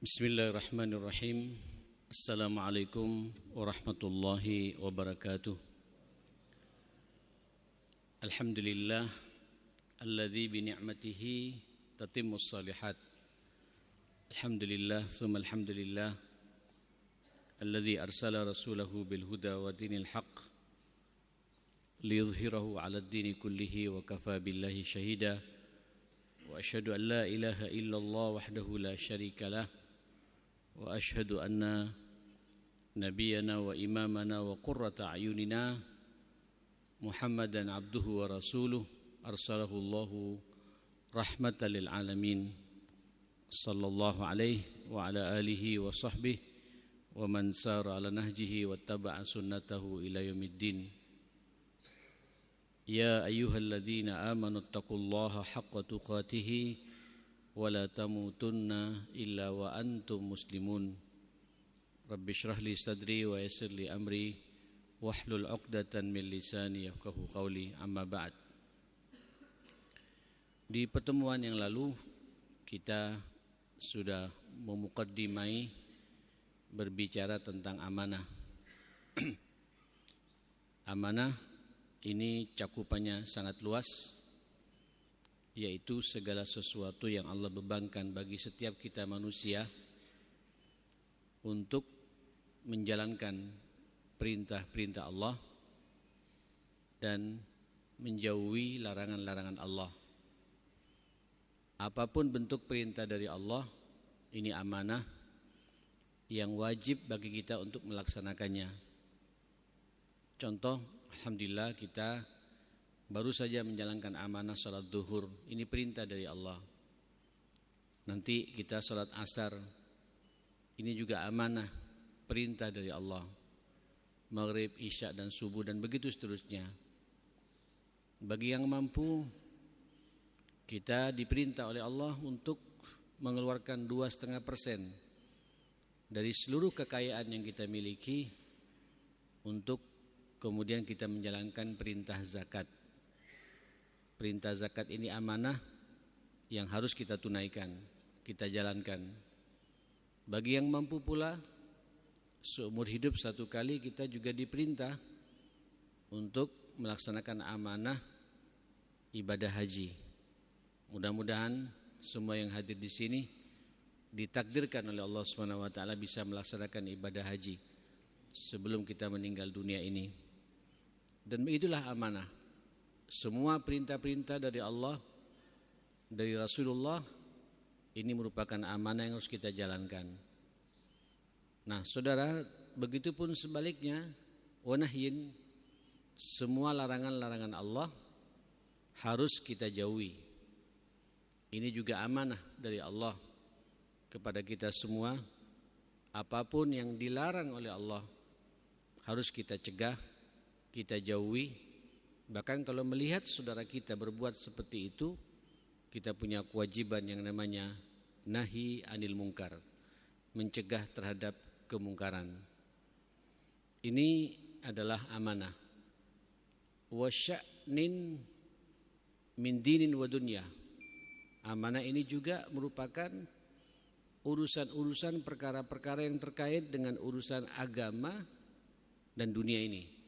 Bismillahirrahmanirrahim. Assalamualaikum warahmatullahi wabarakatuh. Alhamdulillah alladzi bi ni'matihi tatimmus shalihat. Alhamdulillah tsumma alhamdulillah alladzi arsala rasulahu bil huda wa dinil haqq liyudhhirahu 'alad dini kullihi wa kafa billahi shahida. Wa asyhadu an la ilaha illallah wahdahu la syarika lah. Wa asyhadu anna nabiyyana wa imamana wa qurrata a'yunina Muhammadan abduhu wa rasuluh arsalahu Allahu rahmatan lil alamin. Sallallahu alaihi wa ala alihi wa sahbihi wa man sara ala nahjihi wattaba'a sunnatahu ila yaumiddin. Ya ayyuhalladzina amanu taqullaha haqqa tuqatih wa la tamutunna illa wa antum muslimun. Rabbi shrah li sadri wa yassir li amri wahlul 'uqdatan min lisani yafqahu qawli. Amma ba'd. Di pertemuan yang lalu kita sudah memuqaddimai berbicara tentang amanah. Amanah ini cakupannya sangat luas, yaitu segala sesuatu yang Allah bebankan bagi setiap kita manusia untuk menjalankan perintah-perintah Allah dan menjauhi larangan-larangan Allah. Apapun bentuk perintah dari Allah, ini amanah yang wajib bagi kita untuk melaksanakannya. Contoh, alhamdulillah kita baru saja menjalankan amanah salat zuhur. Ini perintah dari Allah. Nanti kita salat asar. Ini juga amanah, perintah dari Allah. Maghrib, isya dan subuh dan begitu seterusnya. Bagi yang mampu, kita diperintah oleh Allah untuk mengeluarkan 2,5% dari seluruh kekayaan yang kita miliki untuk kemudian kita menjalankan perintah zakat. Perintah zakat ini amanah yang harus kita tunaikan, kita jalankan. Bagi yang mampu pula, seumur hidup satu kali kita juga diperintah untuk melaksanakan amanah ibadah haji. Mudah-mudahan semua yang hadir di sini ditakdirkan oleh Allah Subhanahu wa taala bisa melaksanakan ibadah haji sebelum kita meninggal dunia ini. Dan itulah amanah. Semua perintah-perintah dari Allah, dari Rasulullah, ini merupakan amanah yang harus kita jalankan. Nah, saudara, begitupun sebaliknya, wanahyin, semua larangan-larangan Allah harus kita jauhi. Ini juga amanah dari Allah kepada kita semua. Apapun yang dilarang oleh Allah harus kita cegah, kita jauhi. Bahkan kalau melihat saudara kita berbuat seperti itu, kita punya kewajiban yang namanya nahi anil mungkar, mencegah terhadap kemungkaran. Ini adalah amanah. Wa sya'nin min dinin wa dunya. Amanah ini juga merupakan urusan-urusan perkara-perkara yang terkait dengan urusan agama dan dunia ini.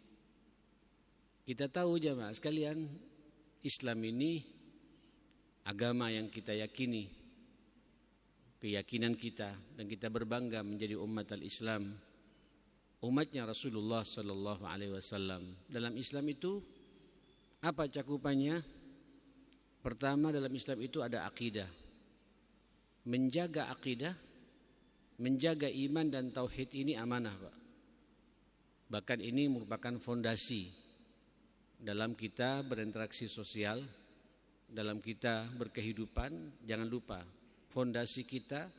Kita tahu jemaah sekalian, Islam ini agama yang kita yakini, keyakinan kita, dan kita berbangga menjadi umat al-Islam, umatnya Rasulullah sallallahu alaihi wasallam. Dalam Islam itu apa cakupannya? Pertama, dalam Islam itu ada akidah. Menjaga akidah, menjaga iman dan tauhid ini amanah, Pak. Bahkan ini merupakan fondasi dalam kita berinteraksi sosial, dalam kita berkehidupan. Jangan lupa, fondasi kita,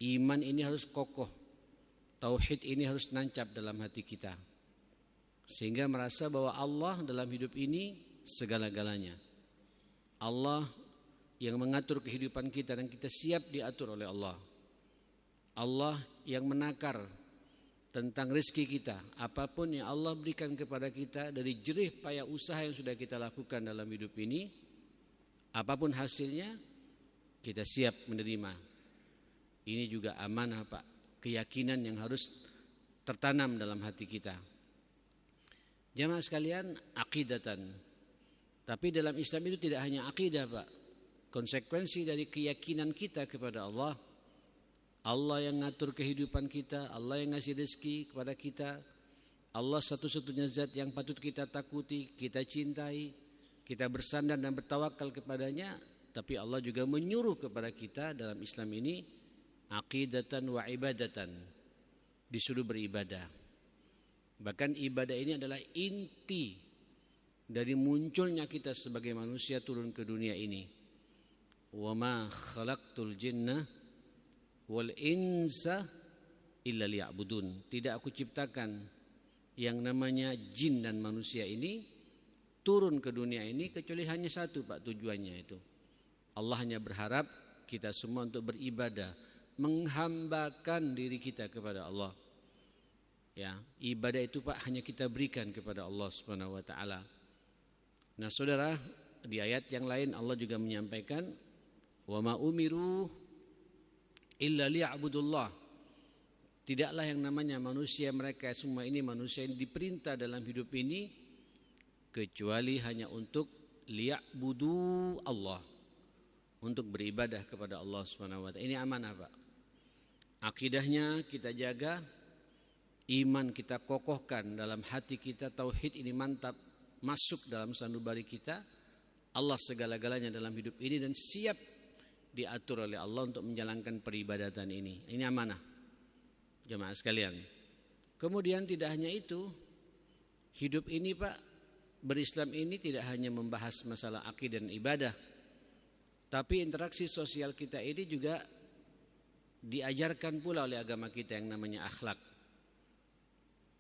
iman ini harus kokoh, tauhid ini harus nancap dalam hati kita, sehingga merasa bahwa Allah dalam hidup ini segala-galanya. Allah yang mengatur kehidupan kita dan kita siap diatur oleh Allah. Allah yang menakar tentang rezeki kita. Apapun yang Allah berikan kepada kita dari jerih payah usaha yang sudah kita lakukan dalam hidup ini, apapun hasilnya, kita siap menerima. Ini juga amanah Pak, keyakinan yang harus tertanam dalam hati kita. Jamaah sekalian, aqidatan. Tapi dalam Islam itu tidak hanya akidah Pak. Konsekuensi dari keyakinan kita kepada Allah, Allah yang ngatur kehidupan kita, Allah yang ngasih rezeki kepada kita, Allah satu-satunya zat yang patut kita takuti, kita cintai, kita bersandar dan bertawakal kepadanya. Tapi Allah juga menyuruh kepada kita dalam Islam ini aqidatan wa ibadatan, disuruh beribadah. Bahkan ibadah ini adalah inti dari munculnya kita sebagai manusia turun ke dunia ini. Wa ma khalaqtul jinna wal insa illa liya'budun. Tidak aku ciptakan yang namanya jin dan manusia ini turun ke dunia ini kecuali hanya satu Pak, tujuannya itu. Allah hanya berharap kita semua untuk beribadah, menghambakan diri kita kepada Allah. Ya, ibadah itu Pak hanya kita berikan kepada Allah Subhanahu wa taala. Nah, Saudara, di ayat yang lain Allah juga menyampaikan wa ma umiru illa liya'budullah. Tidaklah yang namanya manusia, mereka semua ini manusia yang diperintah dalam hidup ini kecuali hanya untuk liya'budu Allah, untuk beribadah kepada Allah Subhanahu wa taala. Ini amanah Pak. Akidahnya kita jaga, iman kita kokohkan dalam hati kita, tauhid ini mantap masuk dalam sanubari kita. Allah segala-galanya dalam hidup ini dan siap diatur oleh Allah untuk menjalankan peribadatan ini. Ini amanah jemaah sekalian. Kemudian tidak hanya itu, hidup ini Pak, berislam ini tidak hanya membahas masalah akidah dan ibadah, tapi interaksi sosial kita ini juga diajarkan pula oleh agama kita yang namanya akhlak.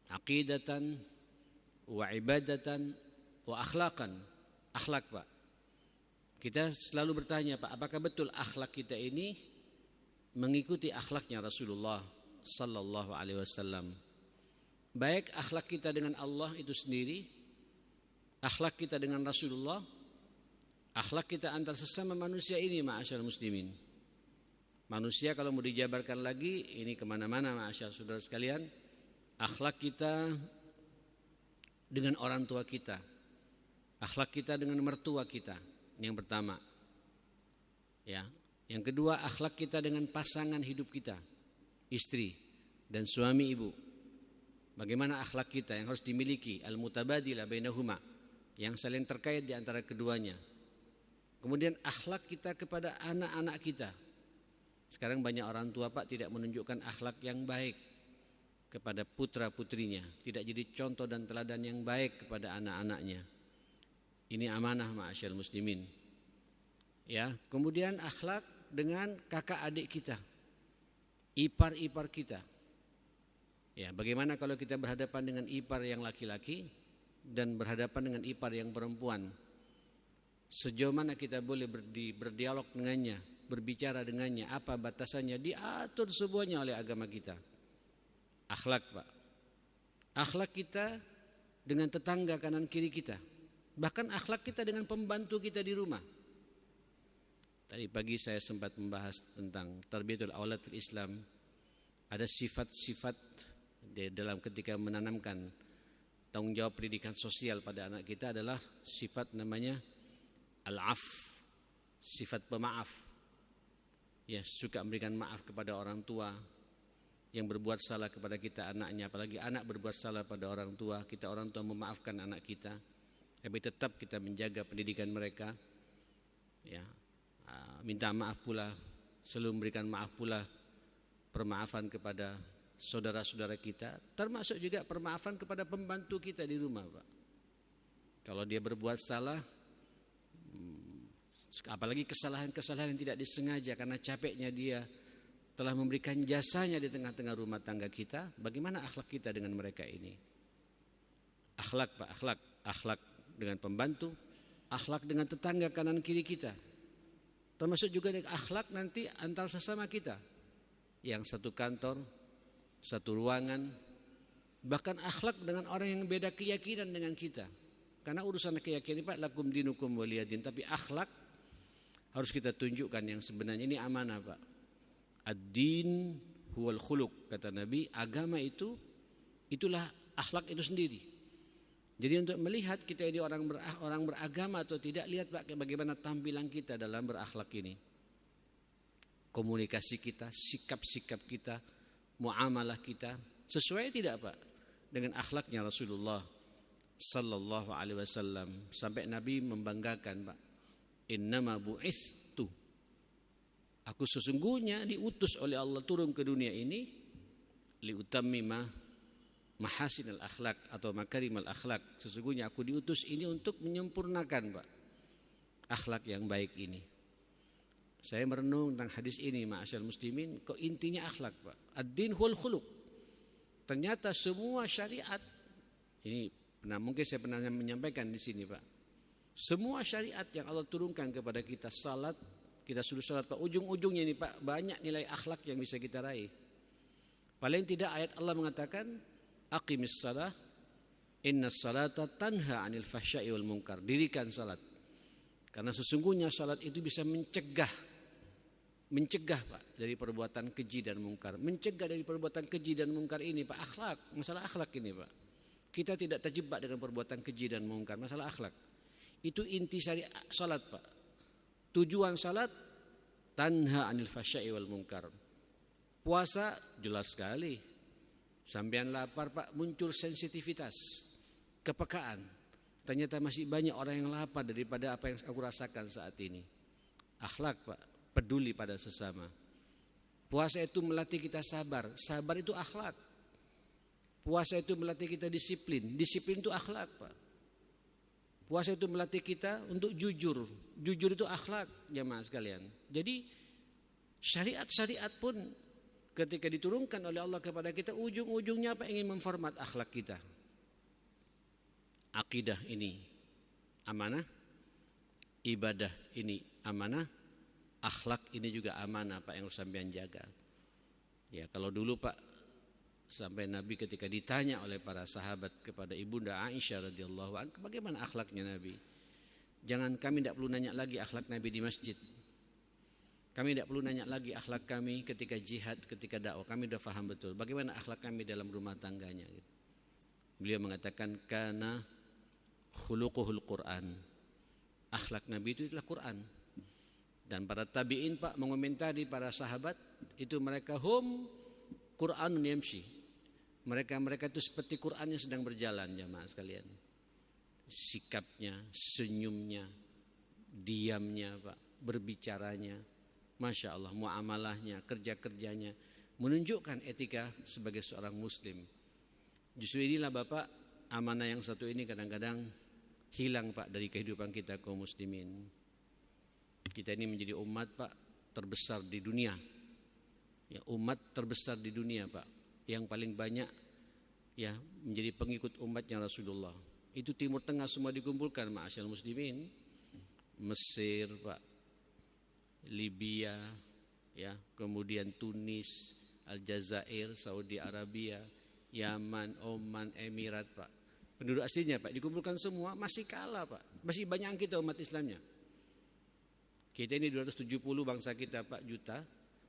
Aqidatan wa ibadatan wa akhlaqan. Akhlak Pak. Kita selalu bertanya Pak, apakah betul akhlak kita ini mengikuti akhlaknya Rasulullah sallallahu alaihi wasallam? Baik akhlak kita dengan Allah itu sendiri, akhlak kita dengan Rasulullah, akhlak kita antar sesama manusia ini ma'asyar muslimin. Manusia kalau mau dijabarkan lagi ini kemana-mana ma'asyar saudara sekalian. Akhlak kita dengan orang tua kita, akhlak kita dengan mertua kita, yang pertama. Ya, yang kedua akhlak kita dengan pasangan hidup kita, istri dan suami ibu. Bagaimana akhlak kita yang harus dimiliki, al-mutabadilah bainahuma, yang saling terkait di antara keduanya. Kemudian akhlak kita kepada anak-anak kita. Sekarang banyak orang tua Pak tidak menunjukkan akhlak yang baik kepada putra-putrinya, tidak jadi contoh dan teladan yang baik kepada anak-anaknya. Ini amanah ma'asyar muslimin. Ya, kemudian akhlak dengan kakak adik kita, ipar-ipar kita. Ya, bagaimana kalau kita berhadapan dengan ipar yang laki-laki dan berhadapan dengan ipar yang perempuan? Sejauh mana kita boleh berdialog dengannya, berbicara dengannya, apa batasannya, diatur semuanya oleh agama kita. Akhlak Pak. Akhlak kita dengan tetangga kanan kiri kita. Bahkan akhlak kita dengan pembantu kita di rumah. Tadi pagi saya sempat membahas tentang tarbiyatul aulad fil Islam. Ada sifat-sifat di dalam ketika menanamkan tanggung jawab pendidikan sosial pada anak kita adalah sifat namanya al-af, sifat pemaaf. Ya, suka memberikan maaf kepada orang tua yang berbuat salah kepada kita anaknya, apalagi anak berbuat salah pada orang tua, kita orang tua memaafkan anak kita, tapi tetap kita menjaga pendidikan mereka. Ya, minta maaf pula, selalu memberikan maaf pula, permaafan kepada saudara-saudara kita, termasuk juga permaafan kepada pembantu kita di rumah Pak. Kalau dia berbuat salah, apalagi kesalahan-kesalahan yang tidak disengaja karena capeknya dia telah memberikan jasanya di tengah-tengah rumah tangga kita, bagaimana akhlak kita dengan mereka ini? Akhlak Pak, akhlak dengan pembantu, akhlak dengan tetangga kanan kiri kita, termasuk juga dengan akhlak nanti antar sesama kita, yang satu kantor, satu ruangan, bahkan akhlak dengan orang yang beda keyakinan dengan kita. Karena urusan keyakinan Pak, lakum dinukum waliyadin, tapi akhlak harus kita tunjukkan yang sebenarnya. Ini amanah Pak. Ad-din huwal khuluq, kata Nabi, agama itulah akhlak itu sendiri. Jadi untuk melihat kita ini orang beragama atau tidak, lihat Pak bagaimana tampilan kita dalam berakhlak ini. Komunikasi kita, sikap-sikap kita, muamalah kita sesuai tidak Pak dengan akhlaknya Rasulullah sallallahu alaihi wasallam, sampai Nabi membanggakan Pak, innama bu'istu, aku sesungguhnya diutus oleh Allah turun ke dunia ini liutammima mahasinal akhlak atau makarimal akhlak, sesungguhnya aku diutus ini untuk menyempurnakan Pak akhlak yang baik ini. Saya merenung tentang hadis ini ma'asyal muslimin, kok intinya akhlak Pak. Ad-din huwal khuluq. Ternyata semua syariat ini mungkin saya pernah menyampaikan di sini Pak. Semua syariat yang Allah turunkan kepada kita, salat, kita suruh salat Pak, ujung-ujungnya ini Pak banyak nilai akhlak yang bisa kita raih. Paling tidak ayat Allah mengatakan aqimis shalah innas salata tanha 'anil fahsya'i wal munkar. Dirikan salat. Karena sesungguhnya salat itu bisa mencegah Pak dari perbuatan keji dan mungkar. Mencegah dari perbuatan keji dan mungkar ini Pak akhlak, masalah akhlak ini Pak. Kita tidak terjebak dengan perbuatan keji dan mungkar, masalah akhlak. Itu inti salat Pak. Tujuan salat tanha 'anil fahsya'i wal munkar. Puasa jelas sekali. Sampean lapar Pak, muncul sensitivitas, kepekaan. Ternyata masih banyak orang yang lapar daripada apa yang aku rasakan saat ini. Akhlak Pak, peduli pada sesama. Puasa itu melatih kita sabar. Sabar itu akhlak. Puasa itu melatih kita disiplin. Disiplin itu akhlak Pak. Puasa itu melatih kita untuk jujur. Jujur itu akhlak jamaah sekalian. Jadi syariat-syariat pun ketika diturunkan oleh Allah kepada kita, ujung-ujungnya apa? Ingin memformat akhlak kita. Akidah ini amanah, ibadah ini amanah, akhlak ini juga amanah Pak yang harus sampean jaga. Ya kalau dulu Pak, sampai Nabi ketika ditanya oleh para sahabat kepada Ibunda Aisyah radhiyallahu anha, bagaimana akhlaknya Nabi? Jangan, kami tidak perlu nanya lagi akhlak Nabi di masjid. Kami tidak perlu nanya lagi akhlak kami ketika jihad, ketika dakwah. Kami sudah paham betul bagaimana akhlak kami dalam rumah tangganya. Beliau mengatakan kana khuluquhul Quran. Akhlak Nabi itu adalah Quran. Dan para tabi'in Pak mengomentari para sahabat itu, mereka hum Quranun yamshi. Mereka itu seperti Quran yang sedang berjalan jamaah sekalian. Sikapnya, senyumnya, diamnya Pak, berbicaranya, Masya Allah, muamalahnya, kerja-kerjanya menunjukkan etika sebagai seorang muslim. Justru inilah Bapak, amanah yang satu ini kadang-kadang hilang Pak dari kehidupan kita kaum muslimin. Kita ini menjadi umat Pak terbesar di dunia. Ya, umat terbesar di dunia Pak, yang paling banyak ya menjadi pengikut umatnya Rasulullah. Itu Timur Tengah semua dikumpulkan ma'asyal muslimin. Mesir Pak, Libya, ya, kemudian Tunis, Aljazair, Saudi Arabia, Yaman, Oman, Emirat Pak. Penduduk aslinya Pak dikumpulkan semua, masih kalah Pak. Masih banyak kita umat Islamnya. Kita ini 270 bangsa kita Pak juta,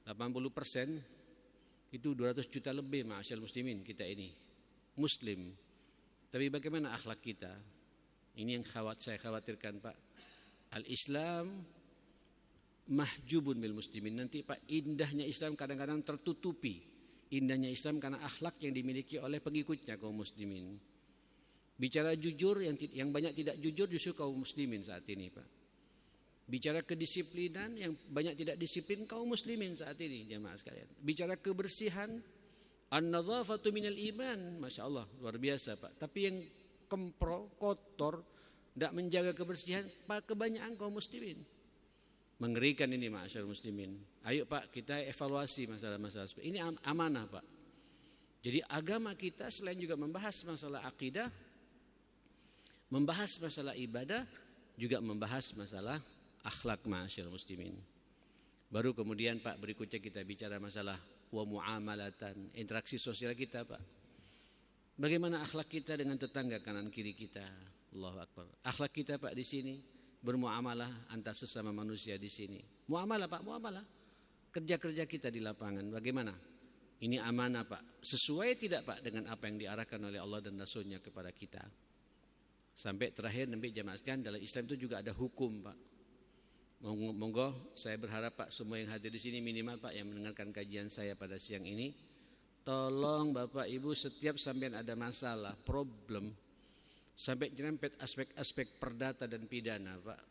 80% itu 200 juta lebih ma'asyal muslimin kita ini muslim. Tapi bagaimana akhlak kita? Ini yang saya khawatirkan Pak. Al-Islam mahjubun bil muslimin. Nanti Pak, indahnya Islam kadang-kadang tertutupi. Indahnya Islam karena akhlak yang dimiliki oleh pengikutnya kaum muslimin. Bicara jujur, yang banyak tidak jujur justru kaum muslimin saat ini Pak. Bicara kedisiplinan, yang banyak tidak disiplin kaum muslimin saat ini jamaah sekalian. Bicara kebersihan, an-nadhafatu minal iman, Masya Allah, luar biasa Pak. Tapi yang kempro, kotor, tidak menjaga kebersihan, Pak, kebanyakan kaum muslimin. Mengerikan ini ma'asyar muslimin. Ayo Pak, kita evaluasi masalah-masalah seperti ini. Amanah Pak. Jadi agama kita selain juga membahas masalah akidah, membahas masalah ibadah, juga membahas masalah akhlak ma'asyar muslimin. Baru kemudian Pak berikutnya kita bicara masalah wa muamalatan, interaksi sosial kita Pak. Bagaimana akhlak kita dengan tetangga kanan kiri kita? Allahu Akbar. Akhlak kita Pak di sini bermuamalah antar sesama manusia di sini. Muamalah Pak, muamalah. kerja-kerja kita di lapangan bagaimana? Ini amanah Pak. Sesuai tidak Pak dengan apa yang diarahkan oleh Allah dan Rasulnya kepada kita? Sampai terakhir Nabi jamaah sekalian, dalam Islam itu juga ada hukum Pak. Monggo saya berharap Pak semua yang hadir di sini minimal Pak yang mendengarkan kajian saya pada siang ini, tolong Bapak Ibu setiap sampean ada masalah, problem, sampai nyerempet aspek-aspek perdata dan pidana Pak,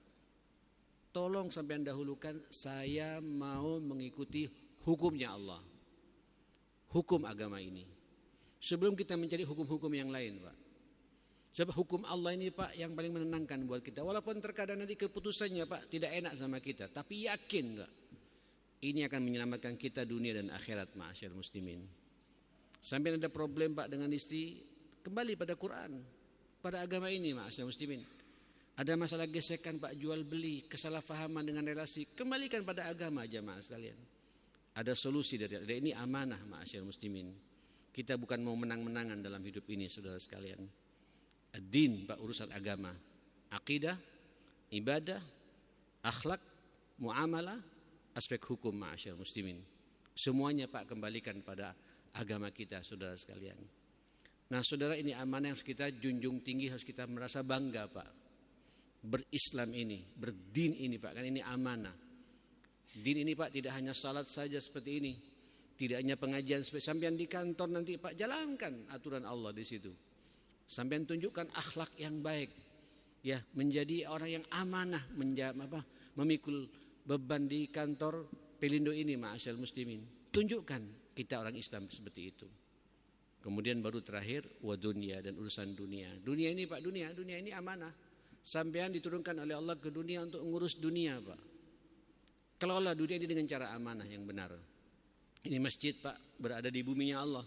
tolong sampean dahulukan saya mau mengikuti hukumnya Allah, hukum agama ini, sebelum kita mencari hukum-hukum yang lain Pak. Sebab hukum Allah ini Pak yang paling menenangkan buat kita. Walaupun terkadang nanti keputusannya Pak tidak enak sama kita, tapi yakin Pak, ini akan menyelamatkan kita dunia dan akhirat ma'asyar muslimin. Sampai ada problem Pak dengan istri, kembali pada Quran, pada agama ini ma'asyar muslimin. Ada masalah gesekan Pak, jual beli, kesalahpahaman dengan relasi, kembalikan pada agama jamaah sekalian. Ada solusi dari ini amanah ma'asyar muslimin. Kita bukan mau menang-menangan dalam hidup ini saudara sekalian. Ad-din Pak, urusan agama, akidah, ibadah, akhlak, muamalah, aspek hukum ma'asyar muslimin. Semuanya Pak kembalikan pada agama kita saudara sekalian. Nah saudara, ini amanah yang harus kita junjung tinggi, harus kita merasa bangga Pak. Berislam ini, berdin ini Pak, kan ini amanah. Din ini Pak tidak hanya salat saja seperti ini, tidak hanya pengajian seperti sampean di kantor nanti Pak, jalankan aturan Allah di situ. Sampai tunjukkan akhlak yang baik, ya, menjadi orang yang amanah, memikul beban di kantor Pelindo ini ma'asyar muslimin. Tunjukkan kita orang Islam seperti itu. Kemudian baru terakhir wa dunia, dan urusan dunia. Dunia ini Pak, dunia ini amanah. Sampean diturunkan oleh Allah ke dunia untuk mengurus dunia Pak. Kelola dunia ini dengan cara amanah yang benar. Ini masjid Pak berada di buminya Allah.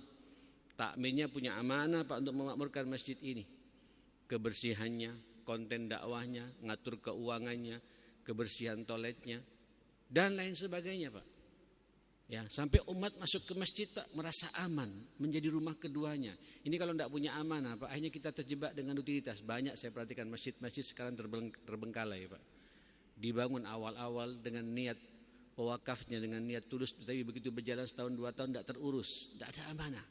Takmirnya punya amanah Pak untuk memakmurkan masjid ini. Kebersihannya, konten dakwahnya, ngatur keuangannya, kebersihan toiletnya, dan lain sebagainya Pak. Ya, sampai umat masuk ke masjid Pak merasa aman, menjadi rumah keduanya. Ini kalau tidak punya amanah Pak, akhirnya kita terjebak dengan rutinitas. Banyak saya perhatikan masjid-masjid sekarang terbengkalai Pak. Dibangun awal-awal dengan niat pewakafnya, dengan niat tulus, tapi begitu berjalan setahun 2 tahun tidak terurus, tidak ada amanah.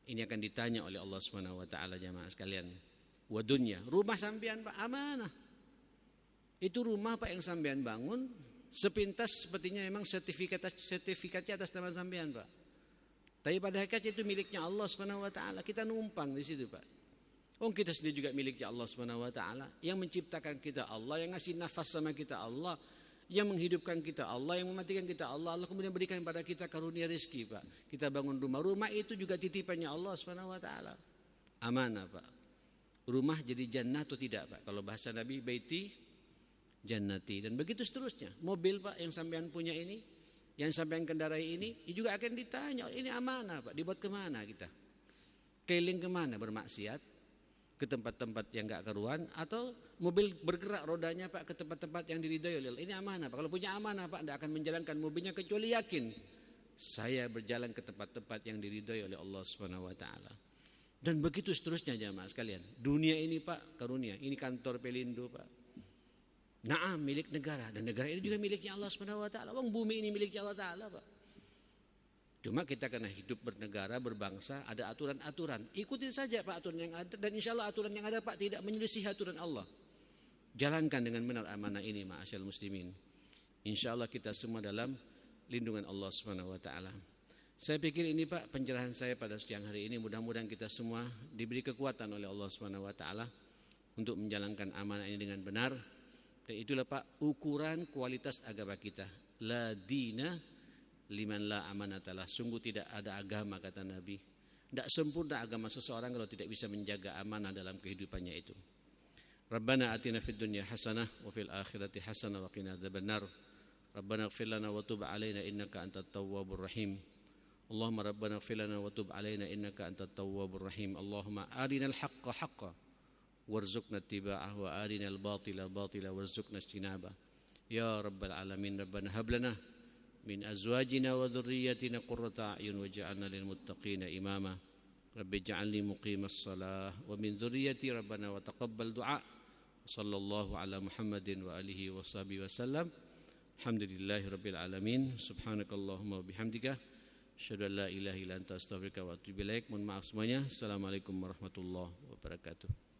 Ini akan ditanya oleh Allah Subhanahu wa taala jamaah sekalian. Wa dunya, rumah sampean Pak amanah. Itu rumah Pak yang sampean bangun, sepintas sepertinya memang sertifikatnya atas nama sampean Pak. Tapi pada hakikatnya itu miliknya Allah Subhanahu wa taala. Kita numpang di situ Pak. Kita sendiri juga miliknya Allah Subhanahu wa taala. Yang menciptakan kita Allah, yang ngasih nafas sama kita Allah, yang menghidupkan kita Allah, yang mematikan kita Allah. Allah kemudian berikan pada kita karunia rezeki Pak. Kita bangun rumah itu juga titipannya Allah Subhanahu wa taala. Amanah Pak. Rumah jadi jannah atau tidak Pak? Kalau bahasa Nabi, baiti jannati, dan begitu seterusnya. Mobil Pak yang sampean punya ini, yang sampean kendarai ini juga akan ditanya, ini amanah Pak, dibuat kemana kita? Keliling kemana bermaksiat? Ke tempat-tempat yang gak karuan, atau mobil bergerak rodanya Pak ke tempat-tempat yang diridhai oleh Allah. Ini amanah Pak. Kalau punya amanah Pak tidak akan menjalankan mobilnya kecuali yakin saya berjalan ke tempat-tempat yang diridhai oleh Allah Subhanahu wa taala. Dan begitu seterusnya jamaah sekalian. Dunia ini Pak karunia. Ini kantor Pelindo Pak. Naam, milik negara, dan negara ini juga miliknya Allah Subhanahu wa taala. Bumi ini miliknya Allah taala Pak. Cuma kita karena hidup bernegara, berbangsa, ada aturan-aturan. Ikutin saja Pak aturan yang ada, dan insya Allah aturan yang ada Pak tidak menyelisih aturan Allah. Jalankan dengan benar amanah ini ma'asyal muslimin. Insya Allah kita semua dalam lindungan Allah Subhanahu wa taala. Saya pikir ini Pak pencerahan saya pada siang hari ini. Mudah-mudahan kita semua diberi kekuatan oleh Allah Subhanahu wa taala untuk menjalankan amanah ini dengan benar. Dan itulah Pak ukuran kualitas agama kita. La dina liman la amanatalah. Sungguh tidak ada agama kata Nabi, tidak sempurna agama seseorang kalau tidak bisa menjaga amanah dalam kehidupannya itu. Rabbana atina fid dunya hasanah wa fil akhirati hasanah wa qina adzabannar. Rabbana ighfir lana wa tub alaina innaka antat tawwabur rahim. Allahumma rabbana ighfir lana wa tub alaina innaka antat tawwabur rahim. Allahumma arinal haqqa haqqan warzuqna ittiba'ah wa arinal batila batila warzuqna ijtinabah. Ya rabbal alamin, rabbana hab lana min azwajina wa dhurriyyatina qurrata a'yun waj'alna lil muttaqina imama. Rabbi ij'alni muqimas shalah wa min dhurriyyati rabbana wa taqabbal du'a. Sallallahu ala Muhammadin wa alihi wa sahbihi wasallam. Alhamdulillahirabbil alamin. Subhanakallahumma wabihamdika asyhadu an la ilaha illa anta astaghfiruka wa atubu ilaik. Mohon maaf semuanya. Assalamualaikum warahmatullahi wabarakatuh.